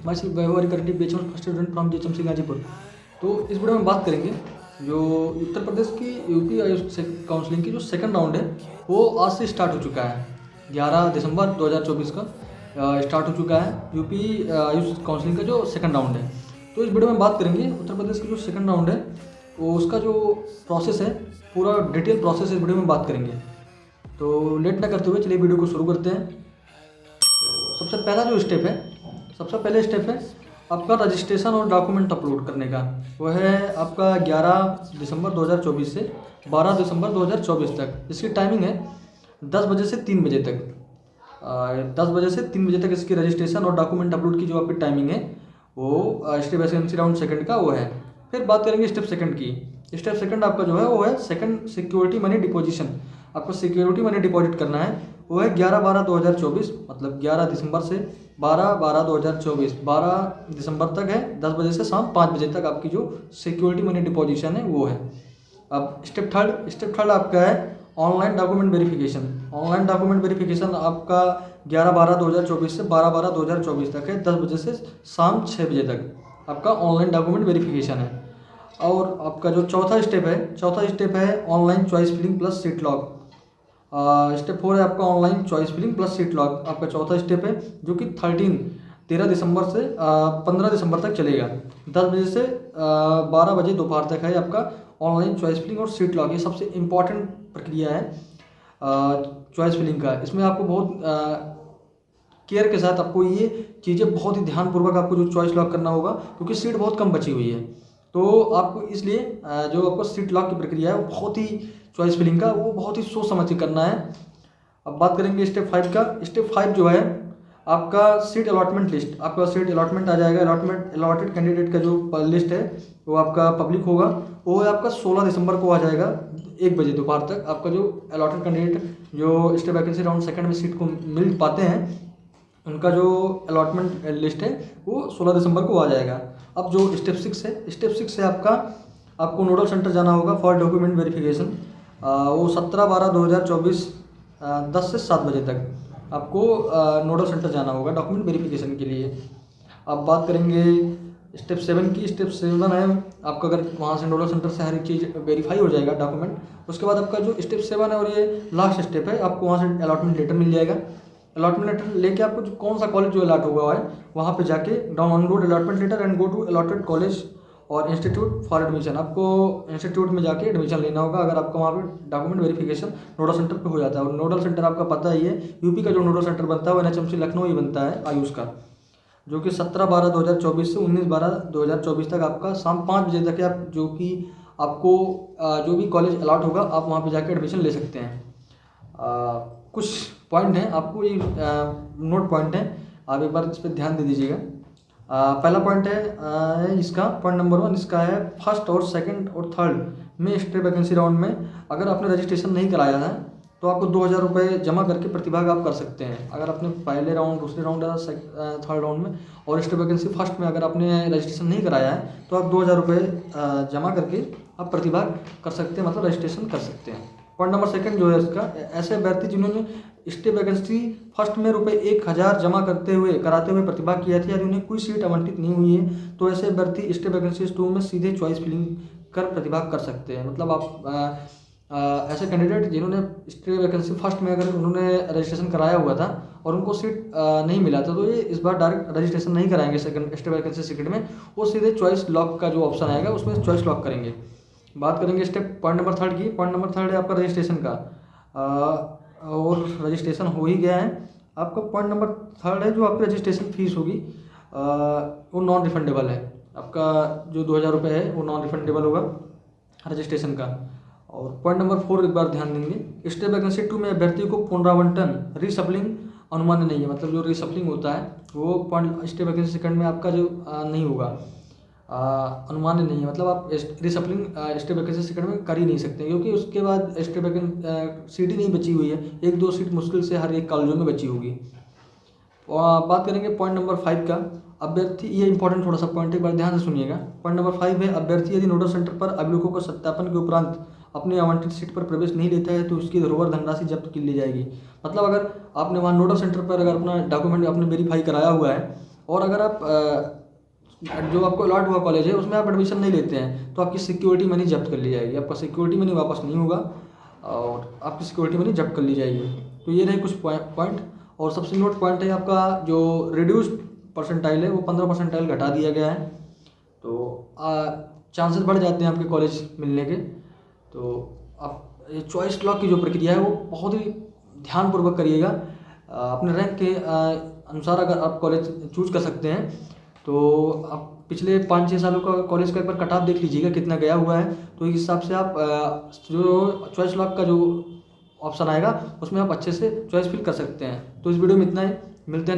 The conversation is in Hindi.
My self Vaibhav currently BHM first student from GHMC Ghazipur. तो इस वीडियो में बात करेंगे जो उत्तर प्रदेश की यूपी आयुष काउंसलिंग की जो सेकंड राउंड है वो आज से स्टार्ट हो चुका है। 11 दिसंबर 2024 का स्टार्ट हो चुका है यूपी आयुष काउंसलिंग का जो सेकंड राउंड है। तो इस वीडियो में बात करेंगे उत्तर प्रदेश की जो सेकंड राउंड है वो उसका जो प्रोसेस है, पूरा डिटेल प्रोसेस इस वीडियो में बात करेंगे। तो लेट ना करते हुए चलिए वीडियो को शुरू करते हैं। तो सबसे पहला जो स्टेप है, सबसे पहले स्टेप है आपका रजिस्ट्रेशन और डॉक्यूमेंट अपलोड करने का। वो है आपका 11 दिसंबर 2024 से 12 दिसंबर 2024 तक। इसकी टाइमिंग है 10 बजे से 3 बजे तक। 10 बजे से 3 बजे तक इसकी रजिस्ट्रेशन और डॉक्यूमेंट अपलोड की जो आपकी टाइमिंग है वो स्टेप वैकेंसी राउंड सेकंड का वो है। फिर बात करेंगे स्टेप सेकंड की। स्टेप सेकंड आपका जो है वो है सेकंड सिक्योरिटी मनी डिपोजिशन। आपको सिक्योरिटी मनी डिपॉजिट करना है, वो है 11/12/2024, मतलब 11 दिसंबर से 12/12/2024 12 दिसंबर तक है। 10 बजे से शाम 5 बजे तक आपकी जो सिक्योरिटी मनी डिपोजिशन है वो है। अब स्टेप थर्ड आपका है online document verification. Online document verification आपका 11/12/2024 से 12/12/2024 तक है। 10 बजे से शाम 6 बजे तक आपका ऑनलाइन डॉक्यूमेंट वेरिफिकेशन है। और आपका जो चौथा स्टेप है online choice filling plus seat lock. Step 4 है आपका online choice filling plus seat lock. आपका चौथा स्टेप है जो कि 13 दिसंबर से 15 दिसंबर तक चलेगा। 10 बजे से 12 बजे दोपहर तक है आपका ऑनलाइन चॉइस फिलिंग और सीट लॉक। ये सबसे इम्पॉर्टेंट प्रक्रिया है चॉइस फिलिंग का। इसमें आपको बहुत केयर के साथ आपको ये चीज़ें बहुत ही ध्यानपूर्वक आपको जो चॉइस लॉक करना होगा, क्योंकि सीट बहुत कम बची हुई है। तो आपको इसलिए जो आपको सीट लॉक की प्रक्रिया है वो बहुत ही चॉइस फिलिंग का वो बहुत ही सोच समझ के करना है। अब बात करेंगे स्टेप 5 का। स्टेप 5 जो है आपका सीट अलॉटमेंट लिस्ट। आपका सीट अलॉटमेंट आ जाएगा। अलॉटेड कैंडिडेट का जो लिस्ट है वो आपका पब्लिक होगा। वो है आपका 16 दिसंबर को आ जाएगा 1 बजे दोपहर तक। आपका जो अलॉटेड कैंडिडेट जो स्टेप वैकेंसी राउंड सेकंड में सीट को मिल पाते हैं उनका जो अलॉटमेंट लिस्ट है वो 16 दिसंबर को आ जाएगा। अब जो स्टेप 6 है आपका आपको नोडल सेंटर जाना होगा फॉर डॉक्यूमेंट वेरिफिकेशन। वो 17/12/2024 10 से 7 बजे तक आपको नोडल सेंटर जाना होगा डॉक्यूमेंट वेरिफिकेशन के लिए। अब बात करेंगे स्टेप 7 की। स्टेप 7 है आपका अगर वहाँ से नोडल सेंटर से हर एक चीज़ वेरीफाई हो जाएगा डॉक्यूमेंट, उसके बाद आपका जो स्टेप 7 है और ये लास्ट स्टेप है, आपको वहाँ से अलॉटमेंट लेटर मिल जाएगा। अलॉटमेंट लेटर लेके आपको जो कौन सा कॉलेज जो अलॉट हुआ है वहाँ पे जाके download allotment letter and go to allotted college और इंस्टीट्यूट फॉर एडमिशन। आपको इंस्टीट्यूट में जाके एडमिशन लेना होगा अगर आपका वहाँ पे डॉक्यूमेंट वेरिफिकेशन नोडल सेंटर पे हो जाता है। और नोडल सेंटर आपका पता ही है, यूपी का जो नोडल सेंटर बनता है वो NHMC लखनऊ ही बनता है आयुष का, जो कि 17/12/2024 से 19/12/2024 तक आपका शाम 5 बजे तक है। आप जो कि आपको जो भी कॉलेज अलॉट होगा आप वहाँ पर जाकर एडमिशन ले सकते हैं। कुछ पॉइंट हैं आपको ये नोट पॉइंट हैं, आप एक बार इस पर ध्यान दे दीजिएगा। पहला पॉइंट है इसका पॉइंट नंबर 1 इसका है फर्स्ट और सेकंड और थर्ड में स्टेप वैकेंसी राउंड में अगर आपने रजिस्ट्रेशन नहीं कराया है तो आपको 2000 रुपये जमा करके प्रतिभाग आप कर सकते हैं। अगर आपने पहले राउंड, दूसरे राउंड या थर्ड राउंड में और स्टेप वैकेंसी फर्स्ट में अगर आपने रजिस्ट्रेशन नहीं कराया है तो आप 2000 रुपये जमा करके आप प्रतिभाग कर सकते हैं, मतलब रजिस्ट्रेशन कर सकते हैं। पॉइंट नंबर 2 जो है इसका, ऐसे अभ्यर्थी जिन्होंने स्टेप वैकेंसी फर्स्ट में ₹1000 जमा कराते हुए प्रतिभाग किया था यदि उन्हें कोई सीट आवंटित नहीं हुई है तो ऐसे अभ्यर्थी स्टेप वैकेंसी 2 में सीधे चॉइस फिलिंग कर प्रतिभाग कर सकते हैं। मतलब आप ऐसे कैंडिडेट जिन्होंने स्टेप वैकेंसी फर्स्ट में अगर उन्होंने रजिस्ट्रेशन कराया हुआ था और उनको सीट नहीं मिला था तो ये इस बार डायरेक्ट रजिस्ट्रेशन नहीं कराएंगे सेकंड स्टेप वैकेंसी सेकंड में, वो सीधे चॉइस लॉक का जो ऑप्शन आएगा उसमें चॉइस लॉक करेंगे। बात करेंगे स्टेप पॉइंट नंबर 3 की। पॉइंट नंबर 3 है आपका रजिस्ट्रेशन का, और रजिस्ट्रेशन हो ही गया है आपका। पॉइंट नंबर 3 है जो आपकी रजिस्ट्रेशन फीस होगी वो नॉन रिफंडेबल है। आपका जो 2000 रुपये है वो नॉन रिफंडेबल होगा रजिस्ट्रेशन का। और पॉइंट नंबर 4 एक बार ध्यान देंगे, स्टेप वैकेंसी 2 में अभ्यर्थी को पुनरावंटन रीसफलिंग अनुमान नहीं है। मतलब जो रीसफलिंग होता है वो पॉइंट स्टेप वैकेंसी सेकंड में आपका जो नहीं होगा, अनुमान नहीं है। मतलब आप रिसफलिंग स्टेप वैकेंसी सेकंड में कर ही नहीं सकते क्योंकि उसके बाद स्टेप वैकेंसी सीट ही नहीं बची हुई है, 1-2 सीट मुश्किल से हर एक कॉलेजों में बची होगी। बात करेंगे पॉइंट नंबर 5 का। अभ्यर्थी, ये इंपॉर्टेंट थोड़ा सा पॉइंट एक बार ध्यान से सुनिएगा। पॉइंट नंबर 5 है अभ्यर्थी यदि नोडल सेंटर पर अभिलेखों को सत्यापन के उपरांत अपनी आवंटित सीट पर प्रवेश नहीं लेता है तो उसकी धरोहर धनराशि जब्त की ली जाएगी। मतलब अगर आपने वहाँ नोडल सेंटर पर अगर अपना डॉक्यूमेंट आपने वेरीफाई कराया हुआ है और अगर आप जो आपको अलॉट हुआ कॉलेज है उसमें आप एडमिशन नहीं लेते हैं तो आपकी सिक्योरिटी मनी जब्त कर ली जाएगी, आपका सिक्योरिटी मनी वापस नहीं होगा और आपकी सिक्योरिटी मनी जब्त कर ली जाएगी। तो ये रहे कुछ पॉइंट। और सबसे नोट पॉइंट है आपका जो रिड्यूस परसेंटाइल है वो 15 परसेंटाइल घटा दिया गया है। तो चांसेस बढ़ जाते हैं आपके कॉलेज मिलने के। तो आप ये चॉइस लॉक की जो प्रक्रिया है वो बहुत ही ध्यानपूर्वक करिएगा। अपने रैंक के अनुसार अगर आप कॉलेज चूज कर सकते हैं तो आप पिछले 5-6 सालों का कॉलेज का एक बार कट ऑफ देख लीजिएगा कितना गया हुआ है। तो इस हिसाब से आप जो चॉइस लॉक का जो ऑप्शन आएगा उसमें आप अच्छे से चॉइस फिल कर सकते हैं। तो इस वीडियो में इतना ही, मिलते हैं।